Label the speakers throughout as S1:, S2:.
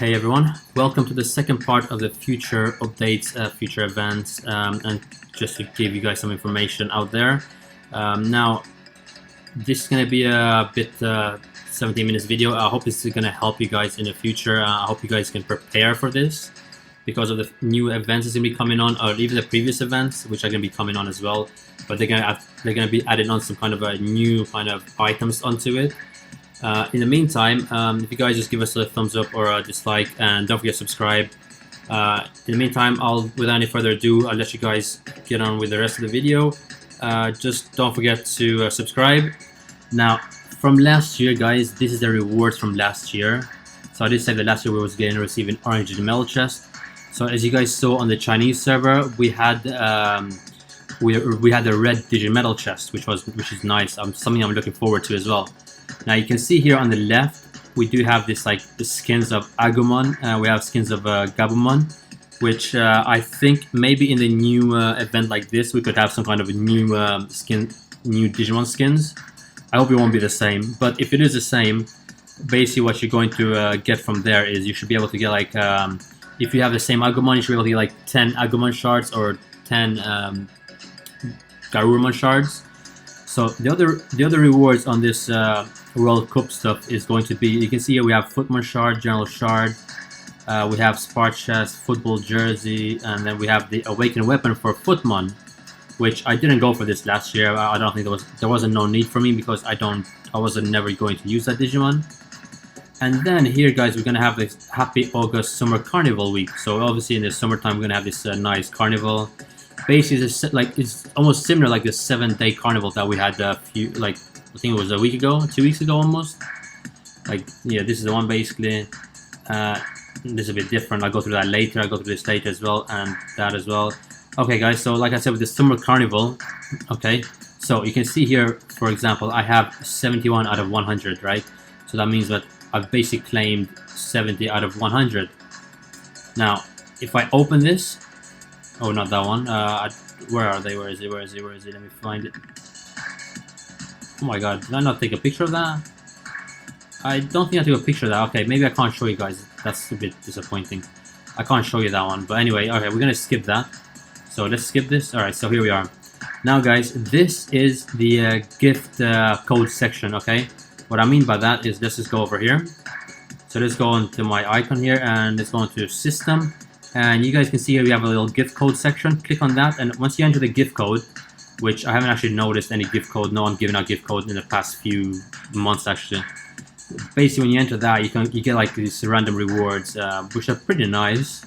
S1: Hey everyone, welcome to the second part of the future updates, future events, and just to give you guys some information out there. Now, this is going to be a bit 17 minutes video. I hope this is going to help you guys in the future. I hope you guys can prepare for this because of the new events that's going to be coming on, or even the previous events, which are going to be coming on as well. But they're going to be adding on some kind of a new kind of items onto it. In the meantime, if you guys just give us a thumbs up or a dislike, and don't forget to subscribe. In the meantime, without any further ado, I'll let you guys get on with the rest of the video. Just don't forget to subscribe. Now, from last year, guys, this is the rewards from last year. So I did say that last year we was receiving orange metal chest. So as you guys saw on the Chinese server, we had we had the red Digimetal chest, which is nice. Something I'm looking forward to as well. Now you can see here on the left, we do have this the skins of Agumon. We have skins of Gabumon, which I think maybe in the new event like this, we could have some kind of a new new Digimon skins. I hope it won't be the same, but if it is the same, basically what you're going to get from there is you should be able to get if you have the same Agumon, you should be able to get like 10 Agumon shards or 10 Garurumon shards. So the other rewards on this World Cup stuff is going to be, you can see here we have Footmon shard, General shard, we have Spark chest, football jersey, and then we have the Awakened weapon for Footmon, which I didn't go for this last year. I don't think there wasn't no need for me because I wasn't never going to use that Digimon. And then here, guys, we're gonna have this Happy August Summer Carnival week. So obviously in the summertime we're gonna have this nice carnival. Basically, it's almost similar like the 7-day carnival that we had I think it was a week ago, 2 weeks ago almost. Yeah, this is the one basically. This is a bit different. I'll go through that later. I'll go through this later as well, and that as well. Okay, guys. So like I said, with the summer carnival, okay. So you can see here, for example, I have 71 out of 100, right? So that means that I've basically claimed 70 out of 100. Now, if I open this. Oh, not that one. Where are they? Where is it? Where is it? Where is it? Let me find it. Oh my god, did I not take a picture of that? I don't think I took a picture of that. Okay, maybe I can't show you guys. That's a bit disappointing. I can't show you that one. But anyway, okay, we're gonna skip that. So let's skip this. Alright, so here we are. Now guys, this is the gift code section, okay? What I mean by that is, let's just go over here. So let's go into my icon here and let's go into system. And you guys can see here we have a little gift code section. Click on that, and once you enter the gift code, which I haven't actually noticed any gift code, no one giving out gift code in the past few months actually. Basically, when you enter that, you get like these random rewards, which are pretty nice.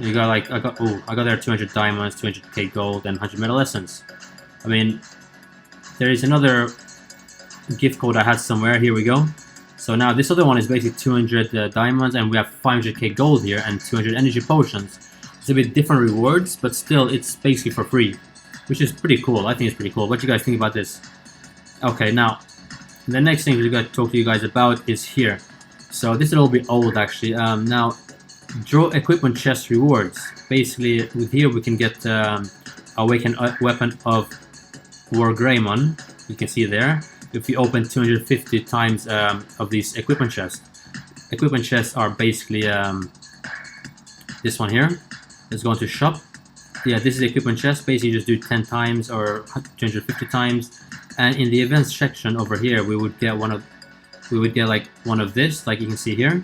S1: You got I got there 200 diamonds, 200k gold, and 100 metal essence. I mean, there is another gift code I had somewhere. Here we go. So now this other one is basically 200 diamonds, and we have 500k gold here and 200 energy potions. It's a bit different rewards, but still it's basically for free, which is pretty cool. I think it's pretty cool. What do you guys think about this? Okay, now the next thing we're going to talk to you guys about is here. So this will all be old actually. Now, draw equipment chest rewards. Basically, with here we can get Awakened weapon of Wargreymon. You can see there. If we open 250 times of these equipment chests. Equipment chests are basically this one here. Let's go into shop. Yeah, this is the equipment chest. Basically, you just do 10 times or 250 times. And in the events section over here, we would get one of this, like you can see here.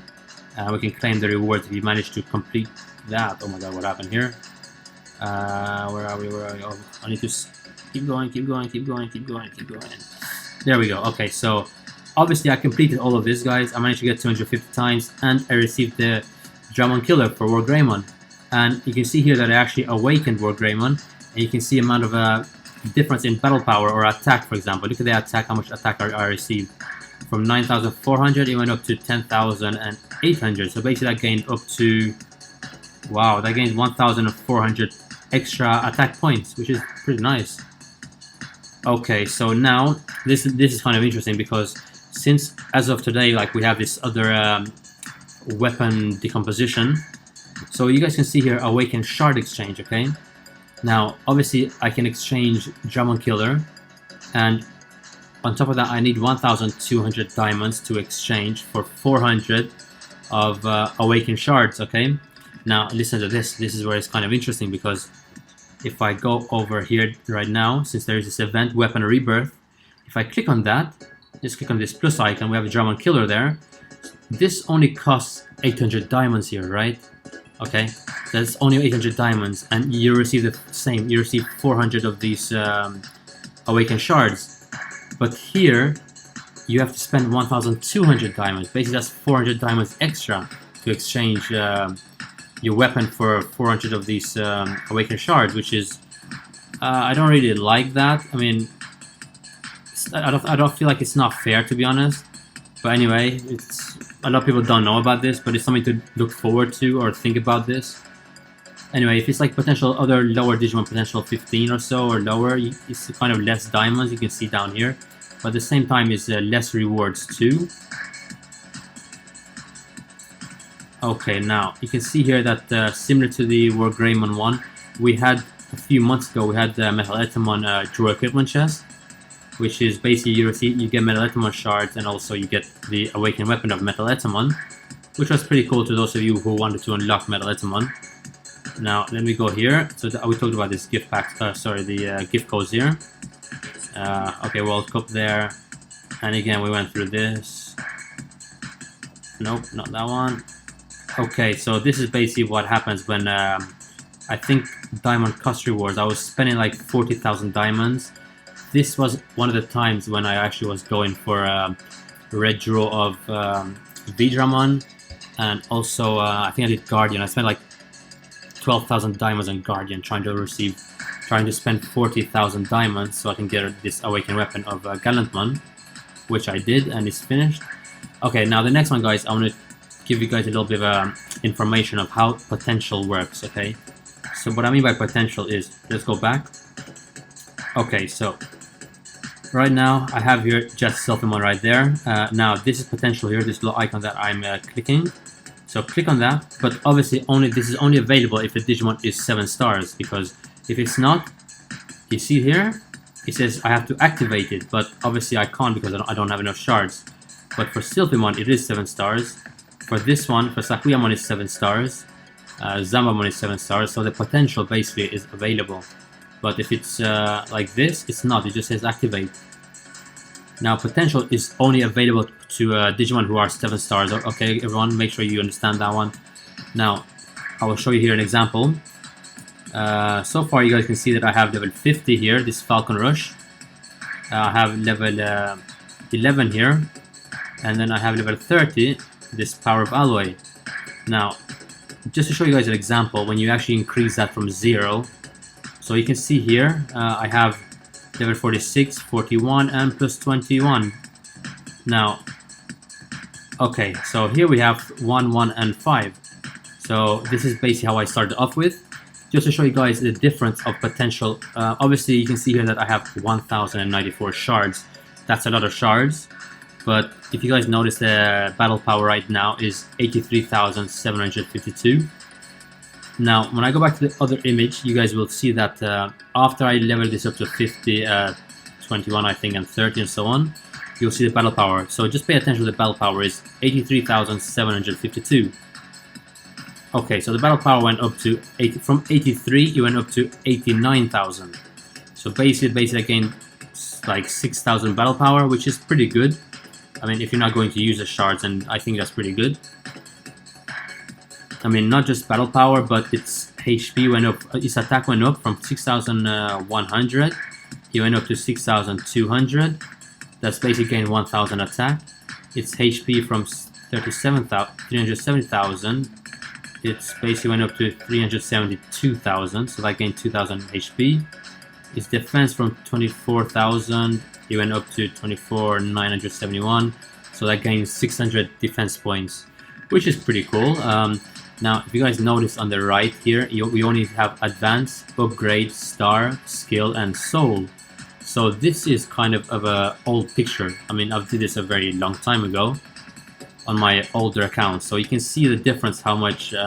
S1: We can claim the rewards if you manage to complete that. Oh my god, what happened here? Where are we? Where are we? Oh, I need to keep going, keep going, keep going, keep going, keep going. There we go. Okay, so obviously I completed all of this, guys. I managed to get 250 times, and I received the Digimon Killer for Wargreymon. And you can see here that I actually awakened Wargreymon, and you can see amount of difference in battle power or attack, for example. Look at the attack, how much attack I received. From 9,400, it went up to 10,800. So basically that gained up to, wow, that gained 1,400 extra attack points, which is pretty nice. Okay, so now this is kind of interesting because since as of today, like we have this other weapon decomposition. So you guys can see here Awakened Shard Exchange, okay? Now, obviously I can exchange Digimon Killer, and on top of that I need 1,200 diamonds to exchange for 400 of awakened shards. Okay, now listen to this. This is where it's kind of interesting, because if I go over here right now, since there is this event, Weapon Rebirth, if I click on that, just click on this plus icon, we have a German killer there. This only costs 800 diamonds here, right? Okay, that's only 800 diamonds, and you receive the same. You receive 400 of these awakened shards. But here, you have to spend 1,200 diamonds. Basically, that's 400 diamonds extra to exchange your weapon for 400 of these awakened shards, which is I don't really like that. I mean, I don't feel like it's not fair, to be honest. But anyway, it's a lot of people don't know about this, but it's something to look forward to or think about this. Anyway, if it's like potential other lower Digimon, potential 15 or so or lower, it's kind of less diamonds, you can see down here. But at the same time, it's less rewards too. Okay, now you can see here that similar to the War Greymon one, we had a few months ago, we had the Metal Etamon Draw Equipment chest, which is basically you get Metal Etamon shards, and also you get the Awakened Weapon of Metal Etamon, which was pretty cool to those of you who wanted to unlock Metal Etamon. Now let me go here. So we talked about this gift pack. The gift codes here. Okay, World Cup there, and again we went through this. Nope, not that one. Okay, so this is basically what happens when I think Diamond Cost Rewards. I was spending like 40,000 diamonds. This was one of the times when I actually was going for a red draw of Digimon, and also I think I did Guardian. I spent like 12,000 diamonds on Guardian trying to spend 40,000 diamonds so I can get this Awakened Weapon of Gallantmon, which I did, and it's finished. Okay, now the next one, guys, I want to give you guys a little bit of information of how potential works. Okay, so what I mean by potential is, let's go back. Okay, so right now I have here just Silphimon right there. Now this is potential here, this little icon that I'm clicking. So click on that, but obviously this is only available if the Digimon is 7 stars, because if it's not, you see here, it says I have to activate it, but obviously I can't because I don't have enough shards. But for Silphimon it is 7 stars. For this one, for Sakuyamon is 7 stars. Zambamon is 7 stars, so the potential basically is available. But if it's like this, it's not, it just says activate. Now potential is only available to Digimon who are 7 stars. Okay, everyone, make sure you understand that one. Now, I will show you here an example. So far you guys can see that I have level 50 here, this Falcon Rush. I have level 11 here. And then I have level 30, this Power of Alloy. Now, just to show you guys an example, when you actually increase that from 0, so you can see here, I have level 46, 41, and plus 21. Now, okay, so here we have 1, 1, and 5. So this is basically how I started off with. Just to show you guys the difference of potential. Obviously, you can see here that I have 1,094 shards. That's a lot of shards. But if you guys notice, the battle power right now is 83,752. Now, when I go back to the other image, you guys will see that after I level this up to 50, 21, I think, and 30, and so on, you'll see the battle power. So just pay attention to the battle power is 83,752. Okay, so the battle power went up to from 83, it went up to 89,000. So basically I gained like 6,000 battle power, which is pretty good. I mean, if you're not going to use the shards, and I think that's pretty good. I mean, not just battle power, but its HP went up, its attack went up from 6,100. He went up to 6,200. That's basically gained 1,000 attack. Its HP from 370,000. It's basically went up to 372,000, so that gained 2,000 HP. Its defense from 24,000, it went up to 24,971, so that gains 600 defense points, which is pretty cool. Now, if you guys notice on the right here, we only have Advance, Upgrade, Star, Skill, and Soul. So this is kind of an old picture. I mean, I've did this a very long time ago on my older account, so you can see the difference, how much, you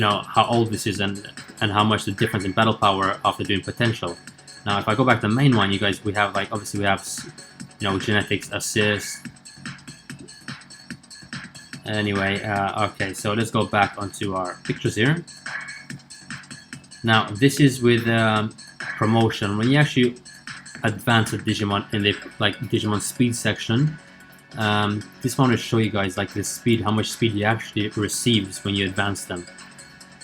S1: know, how old this is, and how much the difference in battle power after doing potential. Now, if I go back to the main one, you guys, we have like, obviously we have, you know, genetics assist, Anyway, okay, so let's go back onto our pictures here. Now, this is with promotion. When you actually advance a Digimon in the Digimon speed section, this one will show you guys like the speed, how much speed you actually receives when you advance them.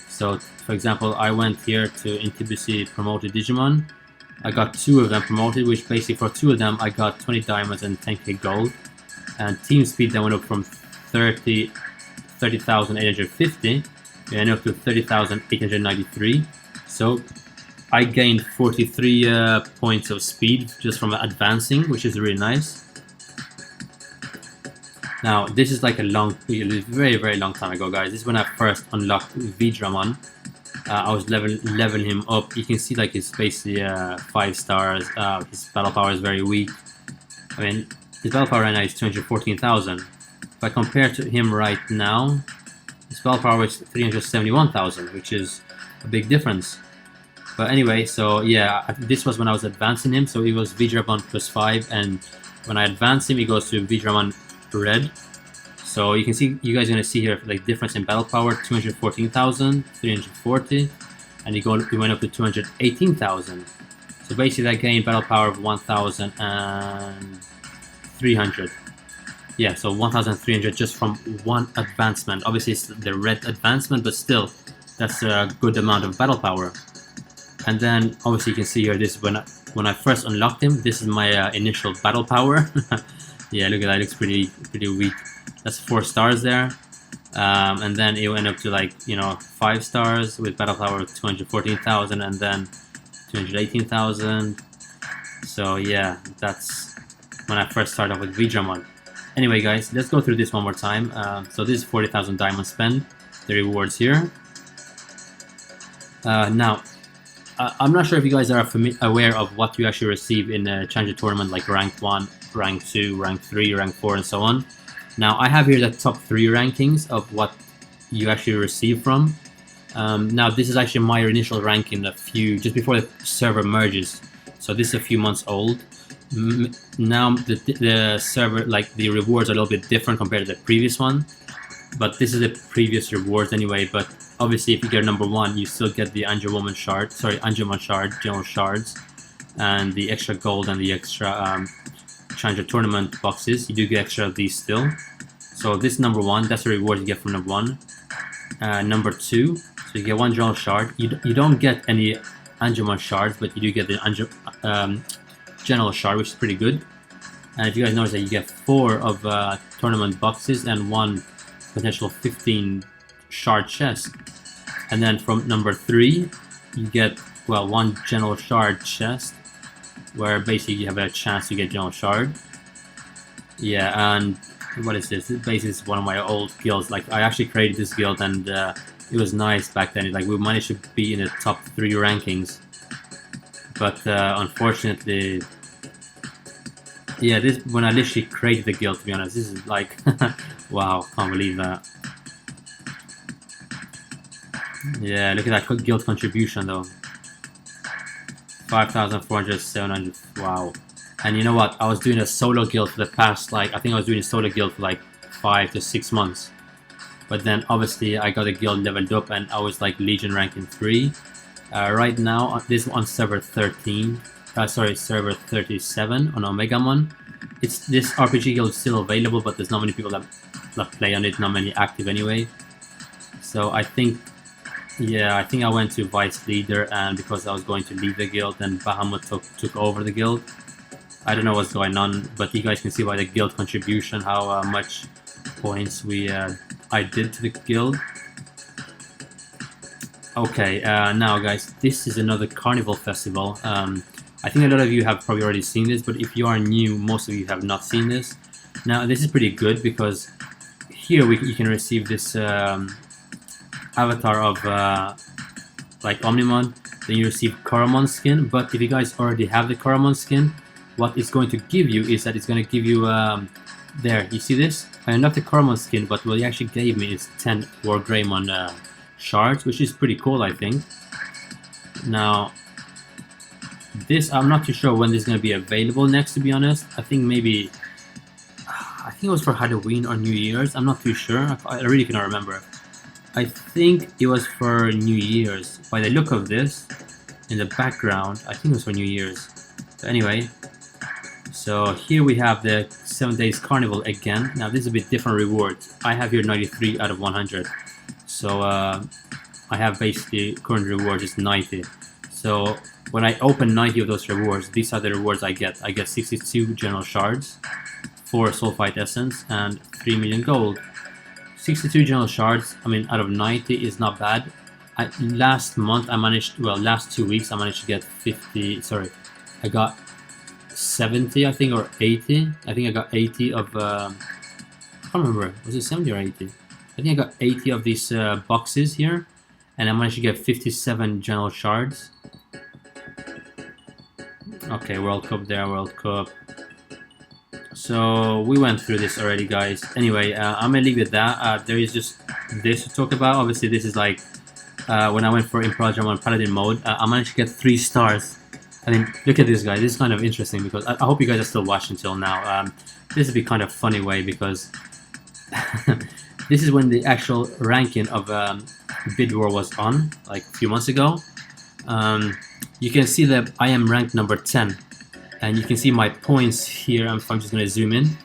S1: So, for example, I went here to Intibusi promoted Digimon. I got 2 of them promoted, which basically for 2 of them I got 20 diamonds and 10k gold. And team speed that went up from 30,850 and up to 30,893. So I gained 43 points of speed just from advancing, which is really nice. Now, this is like a very long time ago, guys. This is when I first unlocked Vidramon. I was leveling him up. You can see like he's basically 5 stars. His battle power is very weak. I mean, his battle power right now is 214,000. If I compare to him right now, his battle power is 371,000, which is a big difference. But anyway, so yeah, this was when I was advancing him. So it was Vidramon +5, and when I advance him, he goes to Vidramon Red. So you can see, you guys are gonna see here like difference in battle power: 214,000, 340, and he went up to 218,000. So basically, that gained battle power of 1,300. Yeah, so 1,300 just from one advancement. Obviously, it's the red advancement, but still, that's a good amount of battle power. And then obviously you can see here, this is when I first unlocked him. This is my initial battle power. Yeah, look at that. It looks pretty weak. That's 4 stars there. And then it went up to 5 stars with battle power of 214,000 and then 218,000. So yeah, that's when I first started off with Vidramon. Anyway, guys, let's go through this one more time. So this is 40,000 diamonds spent. The rewards here. Now, I'm not sure if you guys are aware of what you actually receive in a Challenger tournament, like rank 1, rank 2, rank 3, rank 4, and so on. Now, I have here the top 3 rankings of what you actually receive from. Now, this is actually my initial ranking just before the server merges. So this is a few months old. Now, the server, the rewards are a little bit different compared to the previous one. But this is the previous rewards anyway. But obviously, if you get number 1, you still get the Angemon shard, general shards, and the extra gold and the extra Challenger tournament boxes. You do get extra of these still. So this number 1, that's the reward you get from number 1. Number 2, so you get 1 general shard. You don't get any Angemon shards, but you do get the general shard, which is pretty good. And if you guys notice that you get 4 of tournament boxes and 1 potential 15 shard chest. And then from number 3, you get 1 general shard chest, where basically you have a chance to get general shard. Yeah, and what is this? This basically is one of my old guilds. I actually created this guild, and it was nice back then. We managed to be in the top 3 rankings, but unfortunately, yeah, this when I literally created the guild. To be honest, this is wow, can't believe that. Yeah, look at that guild contribution though. 5,400, 700, wow. And you know what? I was doing a solo guild for the past, I think I was doing a solo guild for 5 to 6 months. But then obviously I got a guild leveled up and I was Legion ranking 3. Right now, this on server 13, server 37 on Omegamon. This RPG guild is still available, but there's not many people that play on it, not many active anyway. So I think, yeah, I think I went to Vice Leader, and because I was going to leave the guild, then Bahamut took over the guild. I don't know what's going on, but you guys can see by the guild contribution how much points I did to the guild. Okay, now guys, this is another carnival festival. I think a lot of you have probably already seen this, but if you are new, most of you have not seen this. Now, this is pretty good because here you can receive this avatar of Omnimon. Then you receive Koromon skin, but if you guys already have the Koromon skin, what it's going to give you is that it's going to give you there, you see this? I unlocked the Koromon skin, but what he actually gave me is 10 War Greymon shards, which is pretty cool, I think. Now, this, I'm not too sure when this is going to be available next, to be honest. I think think it was for Halloween or New Year's. I'm not too sure. I really cannot remember. I think it was for New Year's. By the look of this, in the background, I think it was for New Year's. But anyway, so here we have the 7 days carnival again. Now this is a bit different rewards. I have here 93 out of 100. So I have basically current reward is 90. So when I open 90 of those rewards, these are the rewards I get. I get 62 general shards, 4 sulfite essence, and 3 million gold. 62 general shards, I mean, out of 90 is not bad. Last month I managed, well, last 2 weeks I managed to get 50, sorry, I got 70, I think, or 80. I think I got 80 of, I can't remember, was it 70 or 80? I think I got 80 of these boxes here, and I managed to get 57 general shards. Okay, World Cup there, World Cup. So we went through this already, guys. Anyway, I'm gonna leave it at that. There is just this to talk about. Obviously, this is like when I went for Improv on Paladin mode. I managed to get 3 stars. I mean, look at this, guy. This is kind of interesting because I hope you guys are still watching till now. This would be kind of funny way because this is when the actual ranking of Bid War was on, like a few months ago. You can see that I am ranked number 10, and you can see my points here. I'm just going to zoom in.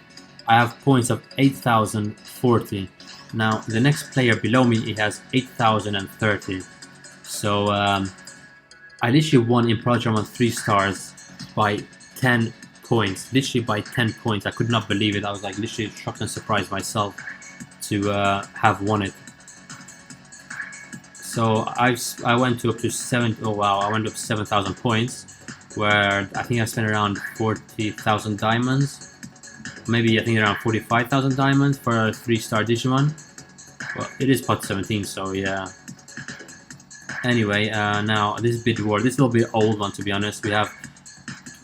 S1: I have points of 8,040. Now the next player below me, he has 8,030. So I literally won in Project on 3 stars by 10 points. Literally by 10 points. I could not believe it. I was like literally shocked and surprised myself to have won it. So I went up to 7. Oh wow! I went up to 7,000 points, where I think I spent around 40,000 diamonds. Maybe I think around 45,000 diamonds for a 3-star Digimon. Well, it is pot 17, so yeah. Anyway, now this Bid War. This is a little bit old one, to be honest. We have,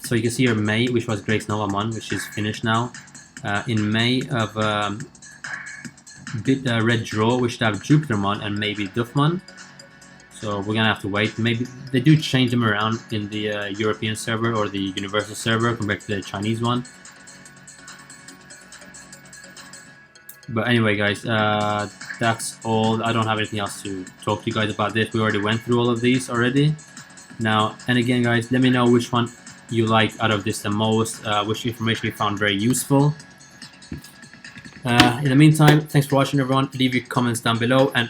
S1: so you can see here May, which was Grace Novamon, which is finished now. In May of Red Draw, we should have Jupitermon and maybe Duffmon. So we're gonna have to wait. Maybe they do change them around in the European server or the Universal server compared to the Chinese one. But anyway, guys, that's all. I don't have anything else to talk to you guys about this. We already went through all of these already. Now, and again, guys, let me know which one you like out of this the most, which information you found very useful. In the meantime, thanks for watching, everyone. Leave your comments down below, and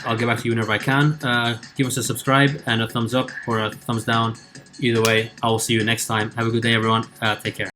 S1: I'll get back to you whenever I can. Give us a subscribe and a thumbs up or a thumbs down. Either way, I will see you next time. Have a good day, everyone. Take care.